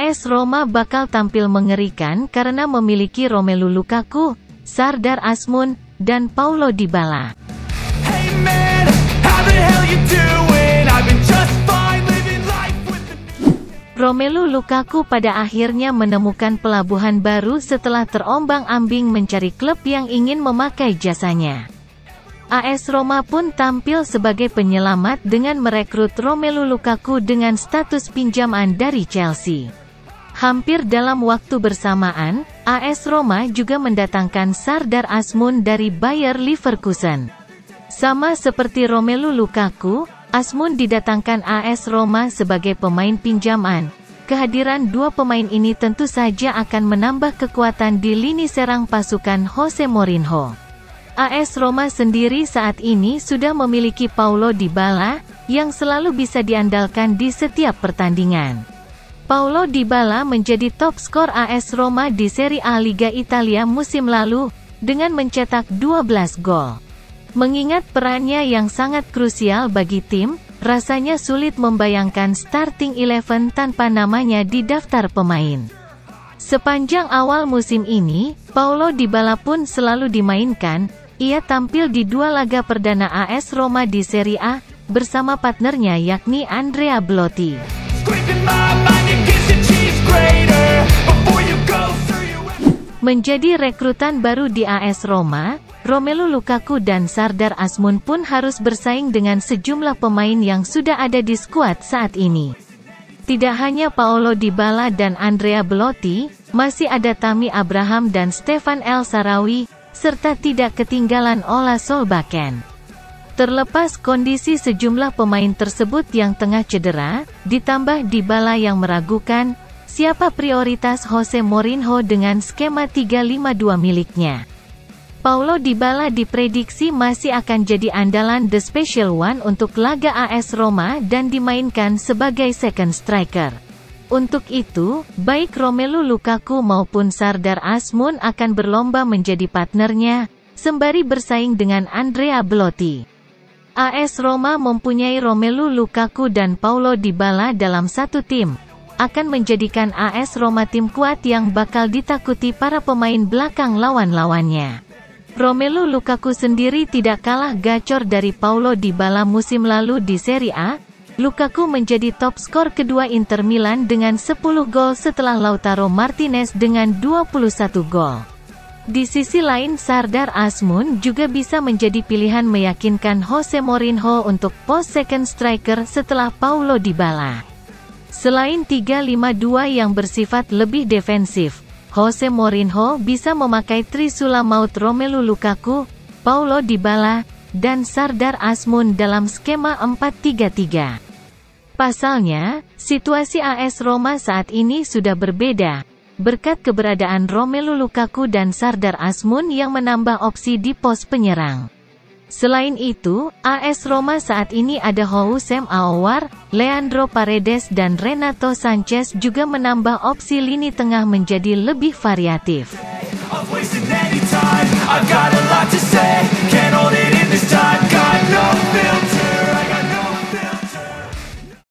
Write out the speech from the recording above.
AS Roma bakal tampil mengerikan karena memiliki Romelu Lukaku, Sardar Azmoun, dan Paulo Dybala. Hey man, how the hell you doing? I've been just fine living life with the... Romelu Lukaku pada akhirnya menemukan pelabuhan baru setelah terombang-ambing mencari klub yang ingin memakai jasanya. AS Roma pun tampil sebagai penyelamat dengan merekrut Romelu Lukaku dengan status pinjaman dari Chelsea. Hampir dalam waktu bersamaan, AS Roma juga mendatangkan Sardar Azmoun dari Bayer Leverkusen. Sama seperti Romelu Lukaku, Azmoun didatangkan AS Roma sebagai pemain pinjaman. Kehadiran dua pemain ini tentu saja akan menambah kekuatan di lini serang pasukan Jose Mourinho. AS Roma sendiri saat ini sudah memiliki Paulo Dybala, yang selalu bisa diandalkan di setiap pertandingan. Paulo Dybala menjadi top skor AS Roma di Serie A Liga Italia musim lalu, dengan mencetak 12 gol. Mengingat perannya yang sangat krusial bagi tim, rasanya sulit membayangkan starting 11 tanpa namanya di daftar pemain. Sepanjang awal musim ini, Paulo Dybala pun selalu dimainkan. Ia tampil di dua laga perdana AS Roma di Serie A, bersama partnernya yakni Andrea Belotti. Menjadi rekrutan baru di AS Roma, Romelu Lukaku dan Sardar Azmoun pun harus bersaing dengan sejumlah pemain yang sudah ada di skuad saat ini. Tidak hanya Paulo Dybala dan Andrea Belotti, masih ada Tammy Abraham dan Stefan El Shaarawy, serta tidak ketinggalan Ola Solbakken. Terlepas kondisi sejumlah pemain tersebut yang tengah cedera, ditambah Dybala yang meragukan, siapa prioritas Jose Mourinho dengan skema 3-5-2 miliknya? Paulo Dybala diprediksi masih akan jadi andalan The Special One untuk laga AS Roma dan dimainkan sebagai second striker. Untuk itu, baik Romelu Lukaku maupun Sardar Azmoun akan berlomba menjadi partnernya, sembari bersaing dengan Andrea Belotti. AS Roma mempunyai Romelu Lukaku dan Paulo Dybala dalam satu tim, akan menjadikan AS Roma tim kuat yang bakal ditakuti para pemain belakang lawan-lawannya. Romelu Lukaku sendiri tidak kalah gacor dari Paulo Dybala musim lalu di Serie A. Lukaku menjadi top skor kedua Inter Milan dengan 10 gol setelah Lautaro Martinez dengan 21 gol. Di sisi lain Sardar Azmoun juga bisa menjadi pilihan meyakinkan Jose Mourinho untuk pos second striker setelah Paulo Dybala. Selain 3-5-2 yang bersifat lebih defensif, Jose Mourinho bisa memakai trisula maut Romelu Lukaku, Paulo Dybala, dan Sardar Azmoun dalam skema 4-3-3. Pasalnya, situasi AS Roma saat ini sudah berbeda, berkat keberadaan Romelu Lukaku dan Sardar Azmoun yang menambah opsi di pos penyerang. Selain itu, AS Roma saat ini ada Houssem Aouar, Leandro Paredes dan Renato Sanchez juga menambah opsi lini tengah menjadi lebih variatif. I've got a lot to say, can't hold it in this time, got no